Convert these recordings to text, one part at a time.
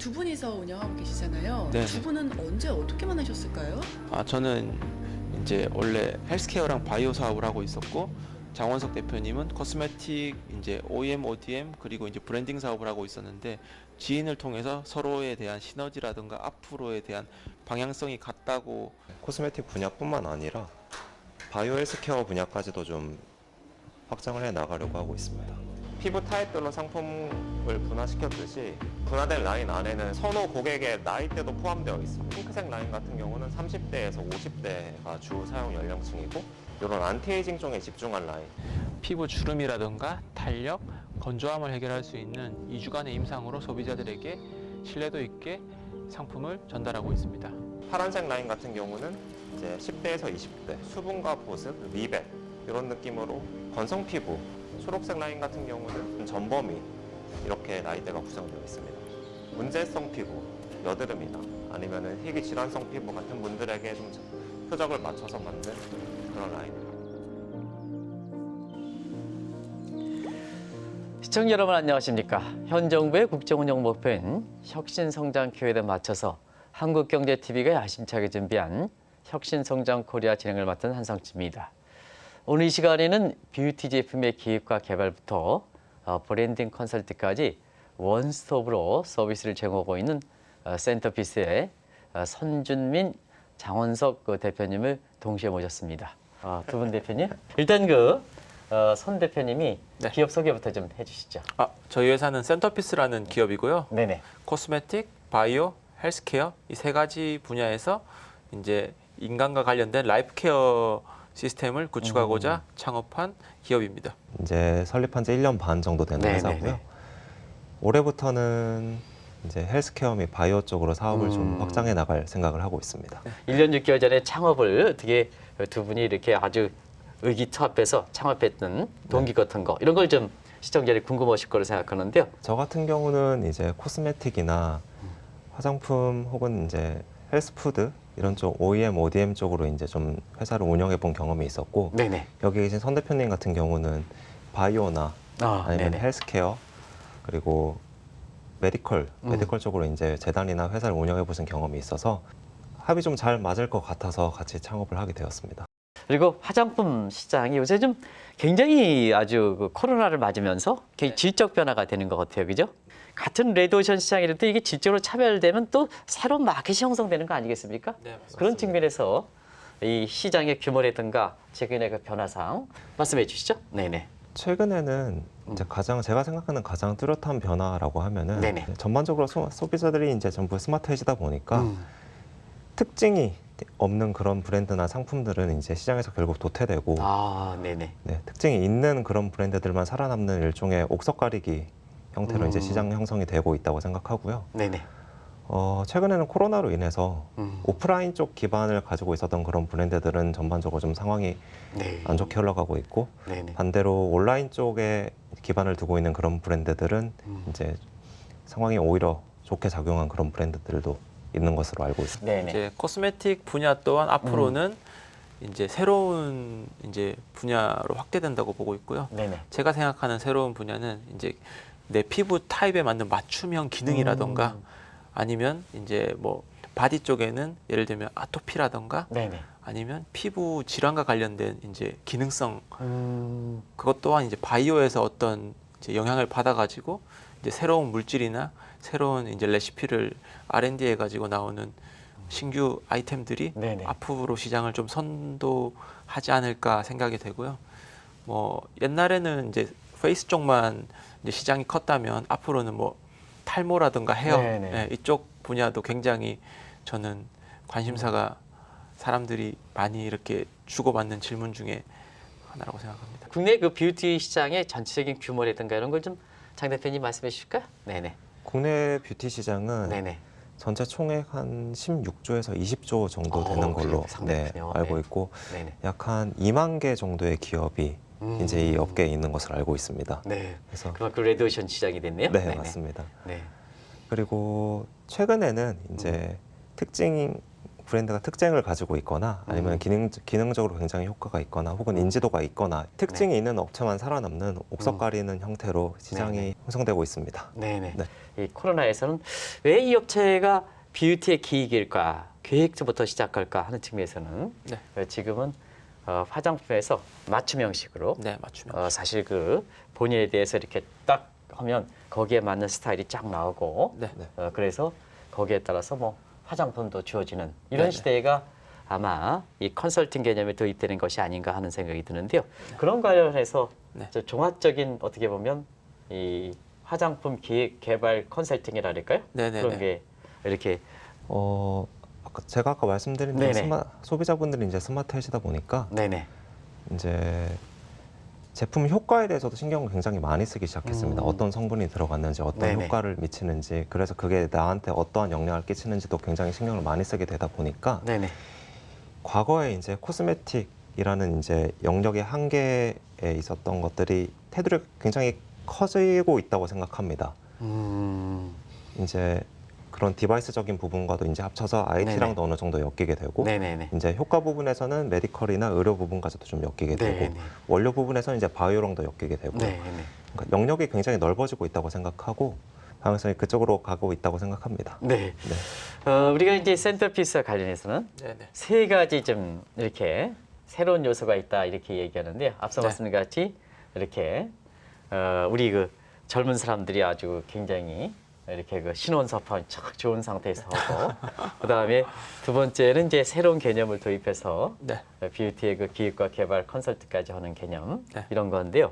두 분이서 운영하고 계시잖아요. 네. 두 분은 언제 어떻게 만나셨을까요? 저는 이제 원래 헬스케어랑 바이오 사업을 하고 있었고, 장원석 대표님은 코스메틱 이제 OEM, ODM 그리고 이제 브랜딩 사업을 하고 있었는데, 지인을 통해서 서로에 대한 시너지라든가 앞으로에 대한 방향성이 같다고. 코스메틱 분야뿐만 아니라 바이오 헬스케어 분야까지도 좀 확장을 해 나가려고 하고 있습니다. 피부 타입별로 상품을 분화시켰듯이 분화된 라인 안에는 선호 고객의 나이대도 포함되어 있습니다. 핑크색 라인 같은 경우는 30대에서 50대가 주 사용 연령층이고, 이런 안티에이징 쪽에 집중한 라인, 피부 주름이라든가 탄력, 건조함을 해결할 수 있는 2주간의 임상으로 소비자들에게 신뢰도 있게 상품을 전달하고 있습니다. 파란색 라인 같은 경우는 이제 10대에서 20대 수분과 보습, 미백 이런 느낌으로 건성 피부, 초록색 라인 같은 경우는 전범위 이렇게 나이대가 구성되어 있습니다. 문제성 피부, 여드름이나 아니면 희귀 질환성 피부 같은 분들에게 좀 표적을 맞춰서 만든 그런 라인입니다. 시청자 여러분 안녕하십니까? 현 정부의 국정운영 목표인 혁신성장 기회에 맞춰서 한국경제TV가 야심차게 준비한 혁신성장 코리아 진행을 맡은 한성치입니다. 오늘 이 시간에는 뷰티 제품의 기획과 개발부터 브랜딩 컨설팅까지 원스톱으로 서비스를 제공하고 있는 센터피스의 선준민, 장원석 대표님을 동시에 모셨습니다. 두 분 대표님, 일단 선 대표님이 네. 기업 소개부터 좀 해주시죠. 저희 회사는 센터피스라는 기업이고요. 네네. 코스메틱, 바이오, 헬스케어 이 세 가지 분야에서 이제 인간과 관련된 라이프 케어 시스템을 구축하고자 창업한 기업입니다. 이제 설립한 지 1년 반 정도 되는 네네네. 회사고요. 올해부터는 이제 헬스케어 및 바이오 쪽으로 사업을 좀 확장해 나갈 생각을 하고 있습니다. 1년 6개월 전에 창업을 어떻게 두 분이 이렇게 아주 의기투합해서 창업했던 동기 같은 거 이런 걸 좀 시청자들이 궁금하실 거로 생각하는데요. 저 같은 경우는 이제 코스메틱이나 화장품 혹은 이제 헬스푸드 이런 쪽 OEM, ODM 쪽으로 이제 좀 회사를 운영해 본 경험이 있었고, 네네. 여기 계신 선 대표님 같은 경우는 바이오나 아니면 네네. 헬스케어 그리고 메디컬 쪽으로 이제 재단이나 회사를 운영해 보신 경험이 있어서 합이 좀 잘 맞을 것 같아서 같이 창업을 하게 되었습니다. 그리고 화장품 시장이 요새 좀 굉장히 아주 코로나를 맞으면서 굉장히 질적 변화가 되는 것 같아요, 그죠? 같은 레드오션 시장이라도 이게 질적으로 차별되면 또 새로운 마켓이 형성되는 거 아니겠습니까? 네, 맞습니다. 그런 측면에서 이 시장의 규모라든가 최근의 그 변화상 말씀해 주시죠. 네네. 최근에는 이제 제가 생각하는 가장 뚜렷한 변화라고 하면은 네네. 전반적으로 소비자들이 이제 전부 스마트해지다 보니까 특징이 없는 그런 브랜드나 상품들은 이제 시장에서 결국 도태되고, 네네. 네, 특징이 있는 그런 브랜드들만 살아남는 일종의 옥석 가리기 형태로 이제 시장 형성이 되고 있다고 생각하고요. 네네. 최근에는 코로나로 인해서 오프라인 쪽 기반을 가지고 있었던 그런 브랜드들은 전반적으로 좀 상황이 네. 안 좋게 흘러가고 있고, 네네. 반대로 온라인 쪽에 기반을 두고 있는 그런 브랜드들은 이제 상황이 오히려 좋게 작용한 그런 브랜드들도 있는 것으로 알고 있습니다. 네네. 이제 코스메틱 분야 또한 앞으로는 이제 새로운 이제 분야로 확대된다고 보고 있고요. 네네. 제가 생각하는 새로운 분야는 이제 내 피부 타입에 맞는 맞춤형 기능이라던가 아니면 이제 뭐 바디 쪽에는 예를 들면 아토피라던가 네네. 아니면 피부 질환과 관련된 이제 기능성 그것 또한 이제 바이오에서 어떤 이제 영향을 받아가지고 이제 새로운 물질이나 새로운 이제 레시피를 R&D 해가지고 나오는 신규 아이템들이 네네. 앞으로 시장을 좀 선도하지 않을까 생각이 되고요. 뭐 옛날에는 이제 페이스 쪽만 이제 시장이 컸다면 앞으로는 뭐 탈모라든가 헤어 네네. 이쪽 분야도 굉장히 저는 관심사가 사람들이 많이 이렇게 주고받는 질문 중에 하나라고 생각합니다. 국내 그 뷰티 시장의 전체적인 규모라든가 이런 걸 좀 장 대표님 말씀해 주실까요? 네네. 국내 뷰티 시장은 네네. 전체 총액 한 16조에서 20조 정도 되는 걸로 상당히 크네요. 알고 네. 있고, 네네. 약 한 2만 개 정도의 기업이 이제 이 업계에 있는 것을 알고 있습니다. 네. 그래서 그만큼 레드오션 시장이 됐네요. 네, 네네. 맞습니다. 네. 그리고 최근에는 이제 특징 브랜드가 특징을 가지고 있거나 아니면 기능적으로 굉장히 효과가 있거나 혹은 인지도가 있거나 특징이 있는 업체만 살아남는 옥석 가리는 형태로 시장이 네네. 형성되고 있습니다. 네네. 네. 이 코로나에서는 왜 이 업체가 뷰티의 기획일까, 계획부터 시작할까 하는 측면에서는 네. 지금은 화장품에서 맞춤 형식으로 네, 맞추면. 사실 그 본인에 대해서 이렇게 딱 하면 거기에 맞는 스타일이 쫙 나오고 네. 그래서 거기에 따라서 뭐 화장품도 주어지는 이런 네네. 시대가 아마 이 컨설팅 개념에 도입되는 것이 아닌가 하는 생각이 드는데요. 그런 관련해서 네. 저 종합적인 어떻게 보면 이 화장품 기획 개발 컨설팅이라 할까요? 네네네. 그런 게 이렇게 제가 아까 말씀드린 네네. 대로 소비자분들이 이제 스마트해지다 보니까 네네. 이제 제품 효과에 대해서도 신경을 굉장히 많이 쓰기 시작했습니다. 어떤 성분이 들어갔는지, 어떤 네네. 효과를 미치는지, 그래서 그게 나한테 어떠한 영향을 끼치는지도 굉장히 신경을 많이 쓰게 되다 보니까 네네. 과거에 이제 코스메틱이라는 이제 영역의 한계에 있었던 것들이 테두리가 굉장히 커지고 있다고 생각합니다. 이제 그런 디바이스적인 부분과도 이제 합쳐서 IT랑도 어느 정도 엮이게 되고 네네네. 이제 효과 부분에서는 메디컬이나 의료 부분까지도 좀 엮이게 되고 네네. 원료 부분에서는 이제 바이오랑도 엮이게 되고 네네. 그러니까 영역이 굉장히 넓어지고 있다고 생각하고 방향성이 그쪽으로 가고 있다고 생각합니다. 네. 네. 우리가 이제 센터피스와 관련해서는 네네. 세 가지 좀 이렇게 새로운 요소가 있다 이렇게 얘기하는데요. 앞서 네. 말씀드린 같이 이렇게 우리 그 젊은 사람들이 아주 굉장히 이렇게 그 신혼서판 척 좋은 상태에서 하고 그다음에 두 번째는 이제 새로운 개념을 도입해서 네. 뷰티의 그 기획과 개발 컨설트까지 하는 개념 네. 이런 건데요.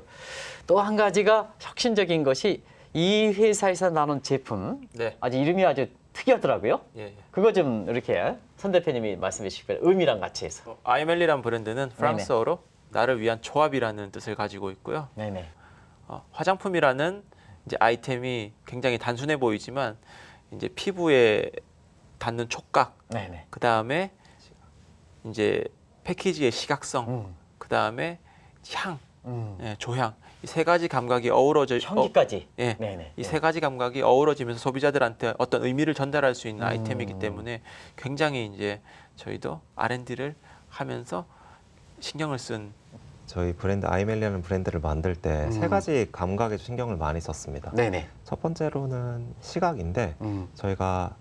또 한 가지가 혁신적인 것이 이 회사에서 나눈 제품 네. 아주 이름이 아주 특이하더라고요. 예, 예. 그거 좀 이렇게 선 대표님이 말씀해 주시길 의미랑 같이 해서. 아이멜리란 브랜드는 프랑스어로 나를 위한 조합이라는 뜻을 가지고 있고요. 네네. 화장품이라는 이제 아이템이 굉장히 단순해 보이지만 이제 피부에 닿는 촉각, 네네. 그 다음에 이제 패키지의 시각성, 그 다음에 향, 예, 조향 이 세 가지 감각이 어우러져 향기까지. 예, 네네. 이 세 가지 감각이 어우러지면서 소비자들한테 어떤 의미를 전달할 수 있는 아이템이기 때문에 굉장히 이제 저희도 R&D를 하면서 신경을 쓴 저희 브랜드 아이멜리라는 브랜드를 만들 때 세 가지 감각에 신경을 많이 썼습니다. 네네. 첫 번째로는 시각인데 저희가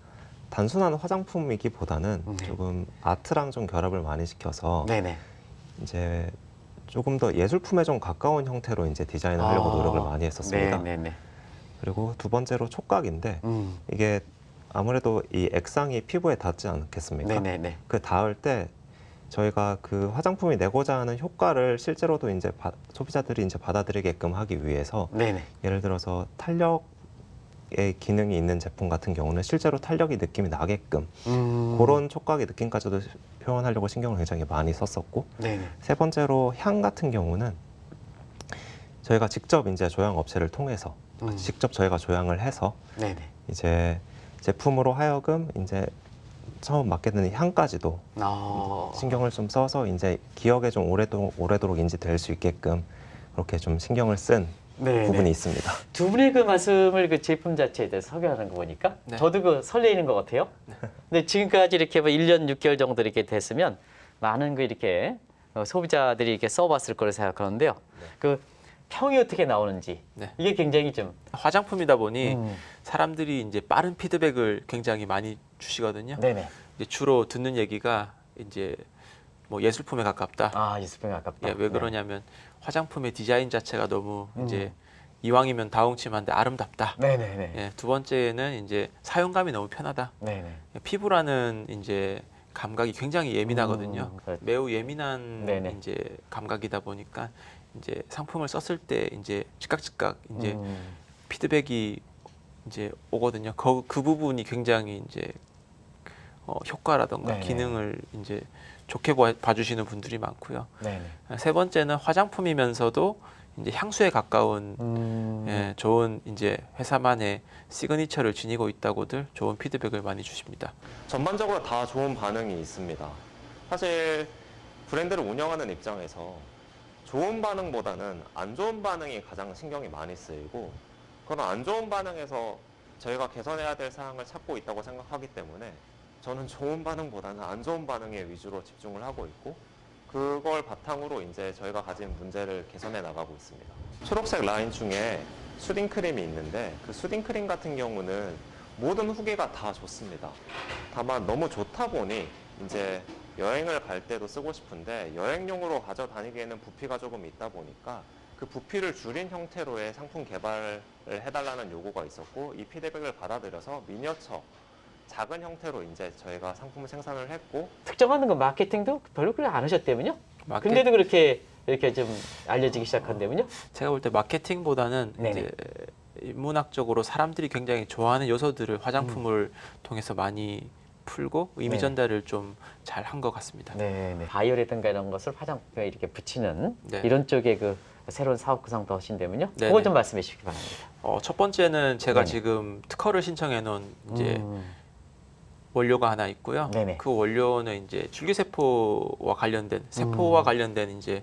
단순한 화장품이기보다는 조금 아트랑 좀 결합을 많이 시켜서 네네. 이제 조금 더 예술품에 좀 가까운 형태로 이제 디자인을 하려고 노력을 많이 했었습니다. 네네네. 그리고 두 번째로 촉각인데 이게 아무래도 이 액상이 피부에 닿지 않겠습니까? 네네네. 그 닿을 때 저희가 그 화장품이 내고자 하는 효과를 실제로도 이제 소비자들이 이제 받아들이게끔 하기 위해서 네네. 예를 들어서 탄력의 기능이 있는 제품 같은 경우는 실제로 탄력이 느낌이 나게끔 그런 촉각의 느낌까지도 표현하려고 신경을 굉장히 많이 썼었고 네네. 세 번째로 향 같은 경우는 저희가 직접 이제 조향 업체를 통해서 직접 저희가 조향을 해서 네네. 이제 제품으로 하여금 이제 처음 맡게 되는 향까지도 신경을 좀 써서 이제 기억에 좀 오래도록 인지될 수 있게끔 그렇게 좀 신경을 쓴 네네. 부분이 있습니다. 두 분의 그 말씀을 그 제품 자체에 대해서 설명하는 거 보니까 네. 저도 그 설레이는 것 같아요. 근데 지금까지 이렇게 뭐 1년 6개월 정도 이렇게 됐으면 많은 그 이렇게 소비자들이 이렇게 써봤을 거라 생각하는데요. 그 평이 어떻게 나오는지 네. 이게 굉장히 좀 화장품이다 보니 사람들이 이제 빠른 피드백을 굉장히 많이 주시거든요. 네네. 이제 주로 듣는 얘기가 이제 뭐 예술품에 가깝다. 아, 예술품이 아깝다. 예, 왜 그러냐면 화장품의 디자인 자체가 너무 이제 이왕이면 다홍침한데 아름답다. 네네네. 예, 두 번째는 이제 사용감이 너무 편하다. 네네. 피부라는 이제 감각이 굉장히 예민하거든요. 그렇죠. 매우 예민한 네네. 이제 감각이다 보니까 이제 상품을 썼을 때 이제 즉각 이제 피드백이 이제 오거든요. 그 부분이 굉장히 이제 효과라던가 네네. 기능을 이제 좋게 봐주시는 분들이 많고요. 네네. 세 번째는 화장품이면서도 이제 향수에 가까운 예, 좋은 이제 회사만의 시그니처를 지니고 있다고들 좋은 피드백을 많이 주십니다. 전반적으로 다 좋은 반응이 있습니다. 사실 브랜드를 운영하는 입장에서 좋은 반응보다는 안 좋은 반응이 가장 신경이 많이 쓰이고 그런 안 좋은 반응에서 저희가 개선해야 될 사항을 찾고 있다고 생각하기 때문에 저는 좋은 반응보다는 안 좋은 반응에 위주로 집중을 하고 있고 그걸 바탕으로 이제 저희가 가진 문제를 개선해 나가고 있습니다. 초록색 라인 중에 수딩크림이 있는데 그 수딩크림 같은 경우는 모든 후기가 다 좋습니다. 다만 너무 좋다 보니 이제 여행을 갈 때도 쓰고 싶은데 여행용으로 가져다니기에는 부피가 조금 있다 보니까 그 부피를 줄인 형태로의 상품 개발을 해달라는 요구가 있었고 이 피드백을 받아들여서 미니어처 작은 형태로 이제 저희가 상품을 생산을 했고 특정하는 거 마케팅도 별로 그렇게 안 하셨다면요? 근데도 그렇게 이렇게 좀 알려지기 시작한다면요? 제가 볼 때 마케팅보다는 네네. 이제 인문학적으로 사람들이 굉장히 좋아하는 요소들을 화장품을 통해서 많이 풀고 의미 네. 전달을 좀 잘 한 것 같습니다. 네. 바이오라든가 이런 것을 화장품에 이렇게 붙이는 네. 이런 쪽에 그 새로운 사업 구상도 하신다면요? 네네. 그거 좀 말씀해 주시기 바랍니다. 첫 번째는 제가 네네. 지금 특허를 신청해 놓은 이제 음. 원료가 하나 있고요. 네네. 그 원료는 이제 줄기세포와 관련된 세포와 관련된 이제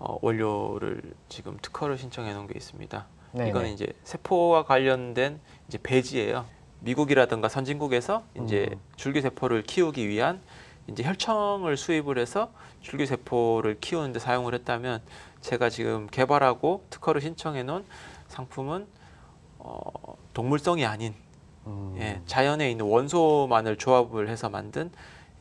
원료를 지금 특허를 신청해 놓은 게 있습니다. 네네. 이거는 이제 세포와 관련된 이제 배지예요. 미국이라든가 선진국에서 이제 줄기세포를 키우기 위한 이제 혈청을 수입을 해서 줄기세포를 키우는데 사용을 했다면 제가 지금 개발하고 특허를 신청해 놓은 상품은 동물성이 아닌 예, 자연에 있는 원소만을 조합을 해서 만든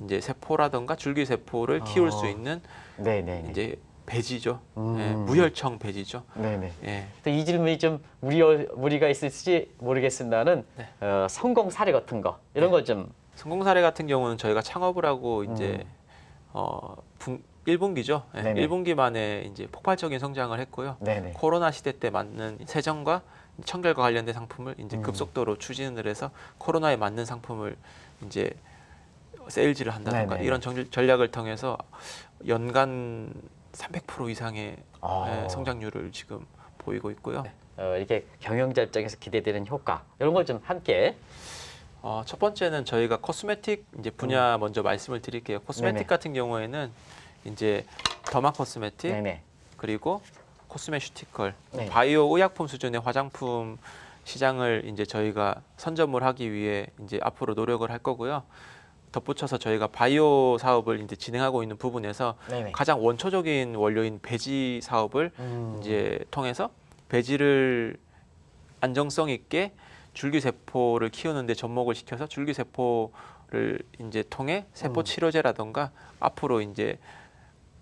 이제 세포라든가 줄기세포를 키울 수 있는 네네. 이제 배지죠. 예, 무혈청 배지죠. 네네. 예. 또 이 질문이 좀 무리가 있을지 모르겠습니다는 네. 성공 사례 같은 거 이런 거 좀 성공 사례 같은 경우는 저희가 창업을 하고 이제 1분기죠. 예, 네네. 1분기 만에 이제 폭발적인 성장을 했고요. 네네. 코로나 시대 때 맞는 세정과 청결과 관련된 상품을 이제 급속도로 추진을 해서 코로나에 맞는 상품을 이제 세일즈를 한다든가 네네. 이런 전략을 통해서 연간 300% 이상의 성장률을 지금 보이고 있고요. 이렇게 경영자 입장에서 기대되는 효과 이런 걸 좀 함께 첫 번째는 저희가 코스메틱 이제 분야 먼저 말씀을 드릴게요. 코스메틱 네네. 같은 경우에는 이제 더마 코스메틱 네네. 그리고 코스메슈티컬, 네. 바이오 의약품 수준의 화장품 시장을 이제 저희가 선점을 하기 위해 이제 앞으로 노력을 할 거고요. 덧붙여서 저희가 바이오 사업을 이제 진행하고 있는 부분에서 네네. 가장 원초적인 원료인 배지 사업을 이제 통해서 배지를 안정성 있게 줄기세포를 키우는데 접목을 시켜서 줄기세포를 이제 통해 세포 치료제라던가 앞으로 이제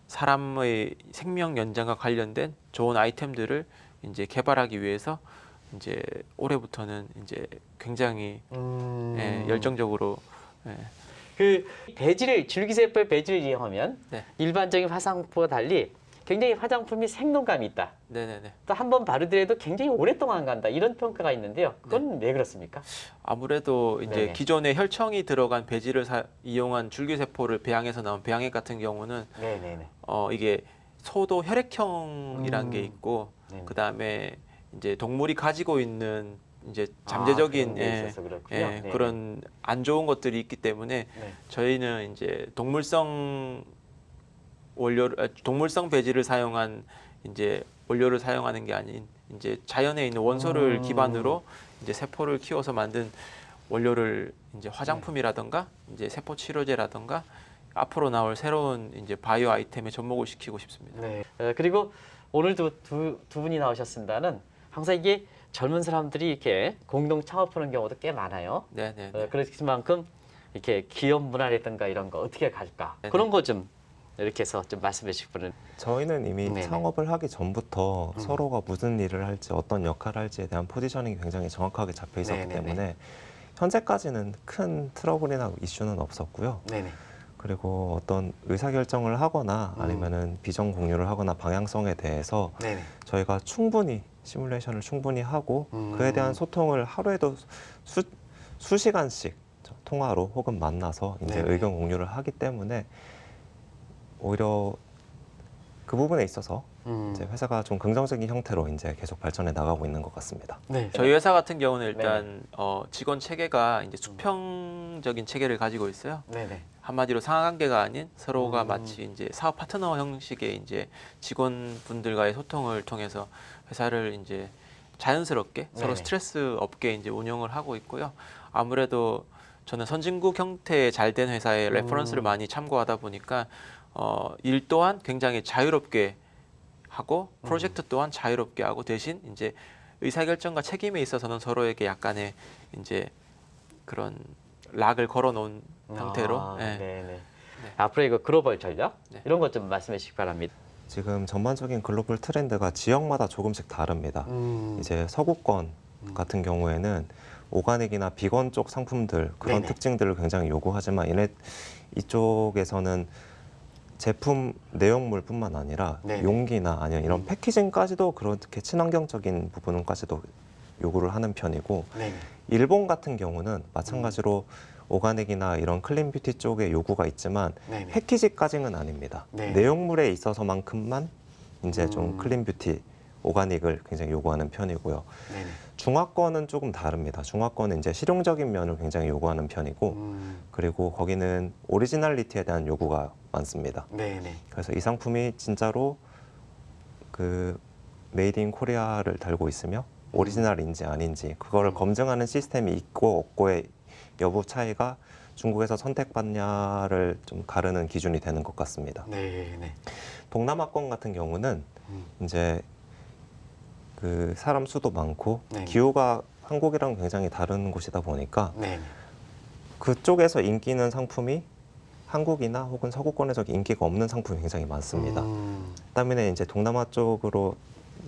사람의 생명 연장과 관련된 좋은 아이템들을 이제 개발하기 위해서 이제 올해부터는 이제 굉장히 열정적으로 그 배지를 줄기세포의 배지를 이용하면 네. 일반적인 화장품과 달리 굉장히 화장품이 생동감이 있다. 네네네. 또 한 번 바르더라도 굉장히 오랫동안 간다. 이런 평가가 있는데요. 그건 왜 그렇습니까? 아무래도 이제 네네. 기존에 혈청이 들어간 배지를 이용한 줄기세포를 배양해서 나온 배양액 같은 경우는 네네네. 이게 소도 혈액형이란 게 있고 네네. 그 다음에 이제 동물이 가지고 있는 이제 잠재적인 그런 게 있어서 그렇군요. 네. 그런 안 좋은 것들이 있기 때문에 네. 저희는 이제 동물성 배지를 사용한 이제 원료를 사용하는 게 아닌 이제 자연에 있는 원소를 기반으로 이제 세포를 키워서 만든 원료를 이제 화장품이라든가 이제 세포 치료제라든가 앞으로 나올 새로운 이제 바이오 아이템에 접목을 시키고 싶습니다. 네. 그리고 오늘도 두 분이 나오셨습니다는 항상 이게 젊은 사람들이 이렇게 공동 창업하는 경우도 꽤 많아요. 네네. 그렇만큼 이렇게 기업 문화라든가 이런 거 어떻게 갈까 네네. 그런 거 좀 이렇게 해서 좀 말씀해 주실 분은 저희는 이미 네네. 창업을 하기 전부터 서로가 무슨 일을 할지 어떤 역할을 할지에 대한 포지셔닝이 굉장히 정확하게 잡혀 있었기 네네네. 때문에 현재까지는 큰 트러블이나 이슈는 없었고요. 네네. 그리고 어떤 의사결정을 하거나 아니면은 비전 공유를 하거나 방향성에 대해서 네네. 저희가 충분히 시뮬레이션을 충분히 하고 그에 대한 소통을 하루에도 수시간씩 통화로 혹은 만나서 이제 네네. 의견 공유를 하기 때문에 오히려 그 부분에 있어서 이제 회사가 좀 긍정적인 형태로 이제 계속 발전해 나가고 있는 것 같습니다. 네. 저희 회사 같은 경우는 일단 직원 체계가 이제 수평적인 체계를 가지고 있어요. 네네. 한마디로 상하관계가 아닌 서로가 마치 이제 사업 파트너 형식의 이제 직원분들과의 소통을 통해서 회사를 이제 자연스럽게 서로 네네. 스트레스 없게 이제 운영을 하고 있고요. 아무래도 저는 선진국 형태의 잘된 회사의 레퍼런스를 많이 참고하다 보니까 일 또한 굉장히 자유롭게 하고 프로젝트 또한 자유롭게 하고 대신 이제 의사결정과 책임에 있어서는 서로에게 약간의 이제 그런 락을 걸어놓은 형태로. 예. 네네. 앞으로 이거 글로벌 전략 네. 이런 것 좀 말씀해 주시기 바랍니다. 지금 전반적인 글로벌 트렌드가 지역마다 조금씩 다릅니다. 이제 서구권 같은 경우에는 오가닉이나 비건 쪽 상품들 그런 네네. 특징들을 굉장히 요구하지만 이쪽에서는 제품 내용물뿐만 아니라 네네. 용기나 아니면 이런 패키징까지도 그렇게 친환경적인 부분까지도 요구를 하는 편이고 네네. 일본 같은 경우는 마찬가지로 오가닉이나 이런 클린 뷰티 쪽에 요구가 있지만 네네. 패키지까지는 아닙니다. 네. 내용물에 있어서만큼만 이제 좀 음. 클린 뷰티, 오가닉을 굉장히 요구하는 편이고요. 네네. 중화권은 조금 다릅니다. 중화권은 이제 실용적인 면을 굉장히 요구하는 편이고 그리고 거기는 오리지널리티에 대한 요구가 많습니다. 네네. 그래서 이 상품이 진짜로 그 메이드 인 코리아를 달고 있으며 오리지널인지 아닌지 그거를 검증하는 시스템이 있고 없고의 여부 차이가 중국에서 선택받냐를 좀 가르는 기준이 되는 것 같습니다. 네네. 동남아권 같은 경우는 이제 그 사람 수도 많고 네. 기후가 한국이랑 굉장히 다른 곳이다 보니까 네네. 그쪽에서 인기 있는 상품이 한국이나 혹은 서구권에서 인기가 없는 상품이 굉장히 많습니다. 그다음에 이제 동남아 쪽으로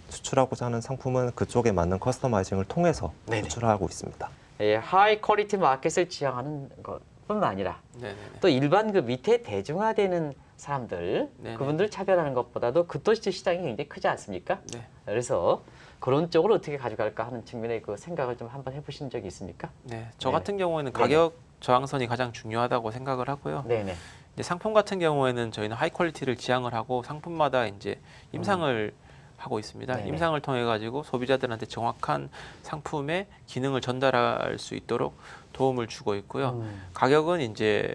수출하고자 하는 상품은 그쪽에 맞는 커스터마이징을 통해서 네네. 수출하고 있습니다. 예, 하이 퀄리티 마켓을 지향하는 것뿐만 아니라 네네네. 또 일반 그 밑에 대중화되는 사람들 네네. 그분들 차별하는 것보다도 그 또 시장이 굉장히 크지 않습니까? 네. 그래서 그런 쪽으로 어떻게 가져갈까 하는 측면의 그 생각을 좀 한번 해보신 적이 있습니까? 네. 저 네네. 같은 경우에는 가격 저항선이 가장 중요하다고 생각을 하고요. 네네. 이제 상품 같은 경우에는 저희는 하이 퀄리티를 지향을 하고 상품마다 이제 임상을 하고 있습니다. 네네. 임상을 통해 가지고 소비자들한테 정확한 상품의 기능을 전달할 수 있도록 도움을 주고 있고요. 가격은 이제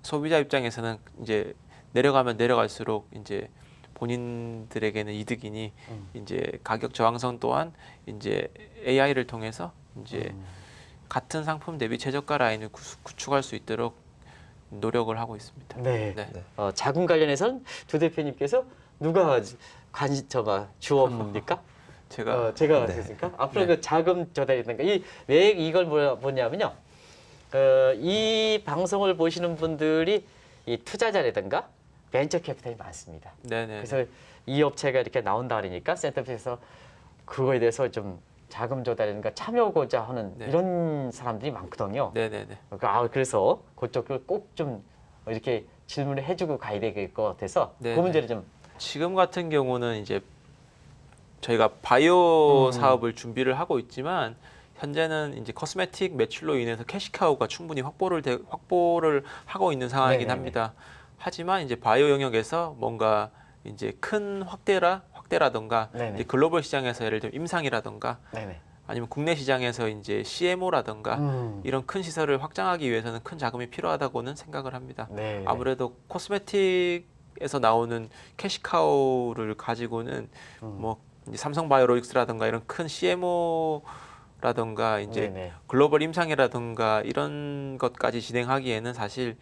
소비자 입장에서는 이제 내려가면 내려갈수록 이제 본인들에게는 이득이니 이제 가격 저항선 또한 이제 AI를 통해서 이제 같은 상품 대비 최저가 라인을 구축할 수 있도록 노력을 하고 있습니다. 네. 네. 자금 관련해서는 두 대표님께서 누가 주어 뭡니까? 제가 제가 네. 됐습니까? 앞으로 네. 그 자금 조달이든가 왜 이걸 뭐냐면요. 이 방송을 보시는 분들이 이 투자자라든가 벤처 캐피탈이 많습니다. 네네. 그래서 이 업체가 이렇게 나온다 그러니까 센터피에서 그거에 대해서 좀 자금 조달이든가 참여하고자 하는 네. 이런 사람들이 많거든요. 네네네. 그래서 그쪽을 꼭 좀 이렇게 질문을 해주고 가야 될 것 같아서 네, 그 문제를 좀 지금 같은 경우는 이제 저희가 바이오 사업을 준비를 하고 있지만 현재는 이제 코스메틱 매출로 인해서 캐시카우가 충분히 확보를 하고 있는 상황이긴 네네네. 합니다. 하지만 이제 바이오 영역에서 뭔가 이제 큰 확대라던가 네네. 이제 글로벌 시장에서 예를 들면 임상이라던가 네네. 아니면 국내 시장에서 이제 CMO라던가 이런 큰 시설을 확장하기 위해서는 큰 자금이 필요하다고는 생각을 합니다. 네. 아무래도 코스메틱에서 나오는 캐시카우를 가지고는 뭐 이제 삼성바이오로직스라든가 이런 큰 CMO라든가 이제 네네. 글로벌 임상이라든가 이런 것까지 진행하기에는 사실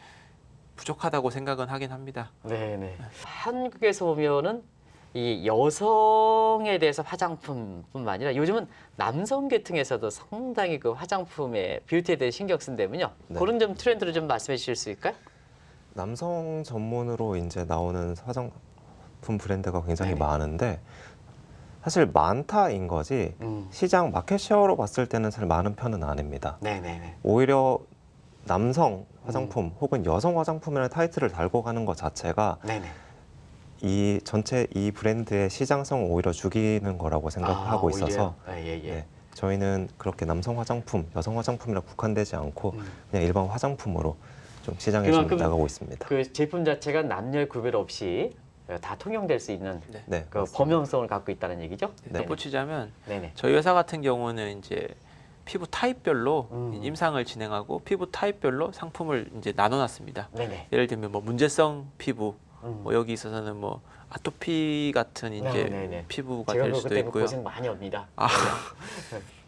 부족하다고 생각은 하긴 합니다. 네네. 한국에서 보면은 이 여성에 대해서 화장품뿐만 아니라 요즘은 남성 계통에서도 상당히 그 화장품의 뷰티에 대해 신경 쓴다면요. 네. 그런 좀 트렌드를 좀 말씀해 주실 수 있을까요? 남성 전문으로 이제 나오는 화장품 브랜드가 굉장히 네네. 많은데 사실 많다인 거지 시장 마켓 쉐어로 봤을 때는 사실 많은 편은 아닙니다. 네네네. 오히려 남성 화장품 혹은 여성 화장품이라는 타이틀을 달고 가는 것 자체가 네네. 이 전체 이 브랜드의 시장성을 오히려 죽이는 거라고 생각하고 있어서 예예. 네, 저희는 그렇게 남성 화장품, 여성 화장품이라 국한되지 않고 그냥 일반 화장품으로 좀 시장에 좀 그만큼 나가고 있습니다. 그 제품 자체가 남녀 구별 없이 다 통용될 수 있는 네, 그 맞습니다. 범용성을 갖고 있다는 얘기죠. 네. 덧붙이자면 네네. 저희 회사 같은 경우는 이제 피부 타입별로 음. 임상을 진행하고 피부 타입별로 상품을 이제 나눠놨습니다. 네네. 예를 들면 뭐 문제성 피부, 음. 뭐 여기 있어서는 뭐 아토피 같은 이제 네네네. 피부가 제가 될 그 수도 그때 있고요. 고생 많이 합니다.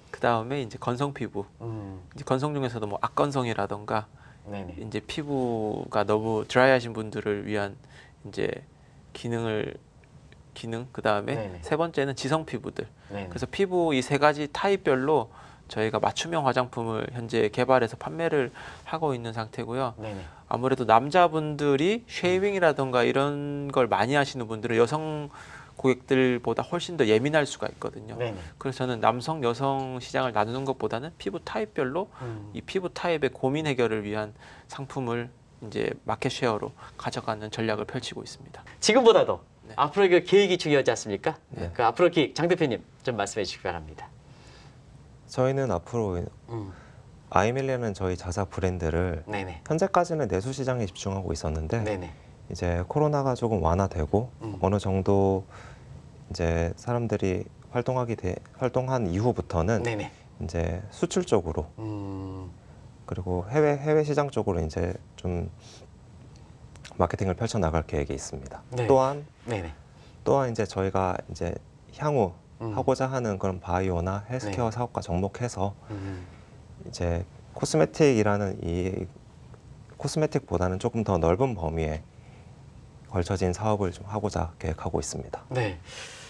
그 다음에 이제 건성 피부, 이제 건성 중에서도 뭐 악건성이라던가 네네. 이제 피부가 너무 드라이하신 분들을 위한 이제 기능 그다음에 네네. 세 번째는 지성 피부들. 네네. 그래서 피부 이 세 가지 타입별로 저희가 맞춤형 화장품을 현재 개발해서 판매를 하고 있는 상태고요. 네네. 아무래도 남자분들이 쉐이빙이라던가 이런 걸 많이 하시는 분들은 여성 고객들보다 훨씬 더 예민할 수가 있거든요. 네네. 그래서 저는 남성, 여성 시장을 나누는 것보다는 피부 타입별로 이 피부 타입의 고민 해결을 위한 상품을 이제 마켓 쉐어로 가져가는 전략을 펼치고 있습니다. 지금보다도 네. 앞으로 그 계획이 중요하지 않습니까? 네. 그 앞으로 계획 장 대표님 좀 말씀해 주시기 바랍니다. 저희는 앞으로 아이밀리아는 저희 자사 브랜드를 네네. 현재까지는 내수 시장에 집중하고 있었는데 네네. 이제 코로나가 조금 완화되고 어느 정도 이제 사람들이 활동한 이후부터는 네네. 이제 수출 쪽으로 그리고 해외 시장 쪽으로 이제 좀 마케팅을 펼쳐 나갈 계획이 있습니다. 네. 또한 네네. 이제 저희가 이제 향후 하고자 하는 그런 바이오나 헬스케어 네. 사업과 접목해서 이제 코스메틱이라는 이 코스메틱보다는 조금 더 넓은 범위에 걸쳐진 사업을 좀 하고자 계획하고 있습니다. 네.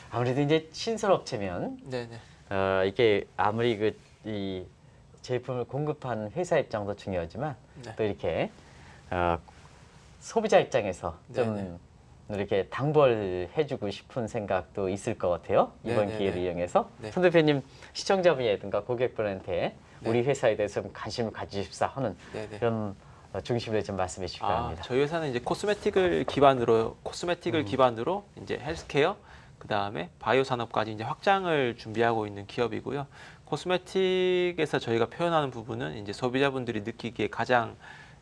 아무래도 이제 신선업체면 네네. 이게 아무리 이 제품을 공급하는 회사 입장도 중요하지만 네. 또 이렇게 소비자 입장에서 좀 네네. 이렇게 당벌해주고 싶은 생각도 있을 것 같아요. 이번 네네네. 기회를 이용해서 네. 손 대표님 시청자분이라든가 고객분한테 네. 우리 회사에 대해서 좀 관심을 가지십사 하는 네네. 그런 중심으로 좀 말씀해 주시기 바랍니다. 저희 회사는 이제 코스메틱을 기반으로 이제 헬스케어 그다음에 바이오 산업까지 이제 확장을 준비하고 있는 기업이고요. 코스메틱에서 저희가 표현하는 부분은 이제 소비자분들이 느끼기에 가장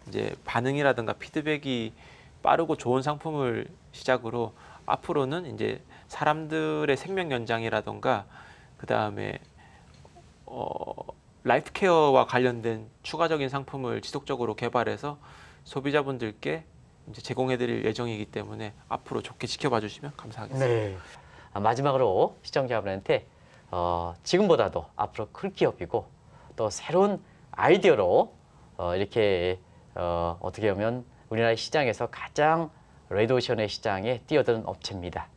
이제 반응이라든가 피드백이 빠르고 좋은 상품을 시작으로 앞으로는 이제 사람들의 생명 연장이라든가 그다음에 라이프 케어와 관련된 추가적인 상품을 지속적으로 개발해서 소비자분들께 이제 제공해드릴 예정이기 때문에 앞으로 좋게 지켜봐 주시면 감사하겠습니다. 네. 마지막으로 시청자분한테 지금보다도 앞으로 클 기업이고 또 새로운 아이디어로 이렇게 어떻게 보면 우리나라 시장에서 가장 레드오션의 시장에 뛰어드는 업체입니다.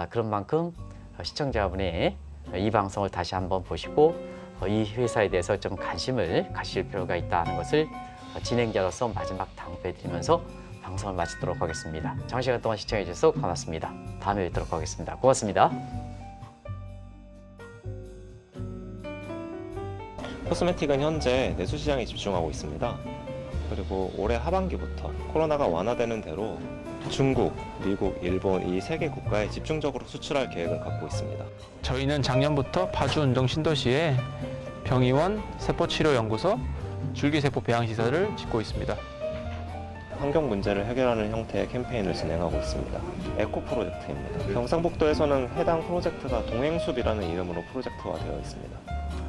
그런 만큼 시청자분이 이 방송을 다시 한번 보시고 이 회사에 대해서 좀 관심을 가실 필요가 있다는 것을 진행자로서 마지막 당부해드리면서 방송을 마치도록 하겠습니다. 장시간 동안 시청해 주셔서 고맙습니다. 다음에 뵙도록 하겠습니다. 고맙습니다. 코스메틱은 현재 내수 시장에 집중하고 있습니다. 그리고 올해 하반기부터 코로나가 완화되는 대로 중국, 미국, 일본 이 세 개 국가에 집중적으로 수출할 계획을 갖고 있습니다. 저희는 작년부터 파주 운정 신도시에 병의원 세포치료연구소 줄기세포 배양시설을 짓고 있습니다. 환경 문제를 해결하는 형태의 캠페인을 진행하고 있습니다. 에코 프로젝트입니다. 경상북도에서는 해당 프로젝트가 동행숲이라는 이름으로 프로젝트화되어 있습니다.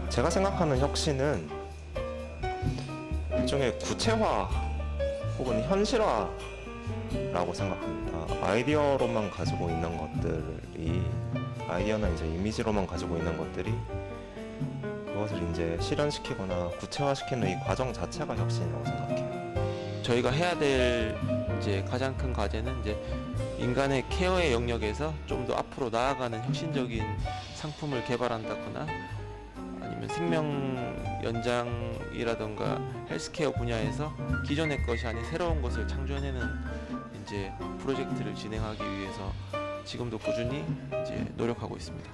제가 생각하는 혁신은 일종의 구체화 혹은 현실화라고 생각합니다. 아이디어로만 가지고 있는 것들이 아이디어나 이제 이미지로만 가지고 있는 것들이 그것을 이제 실현시키거나 구체화시키는 이 과정 자체가 혁신이라고 생각해요. 저희가 해야 될 이제 가장 큰 과제는 이제 인간의 케어의 영역에서 좀 더 앞으로 나아가는 혁신적인 상품을 개발한다거나 아니면 생명 연장이라던가 헬스케어 분야에서 기존의 것이 아닌 새로운 것을 창조해내는 이제 프로젝트를 진행하기 위해서 지금도 꾸준히 이제 노력하고 있습니다.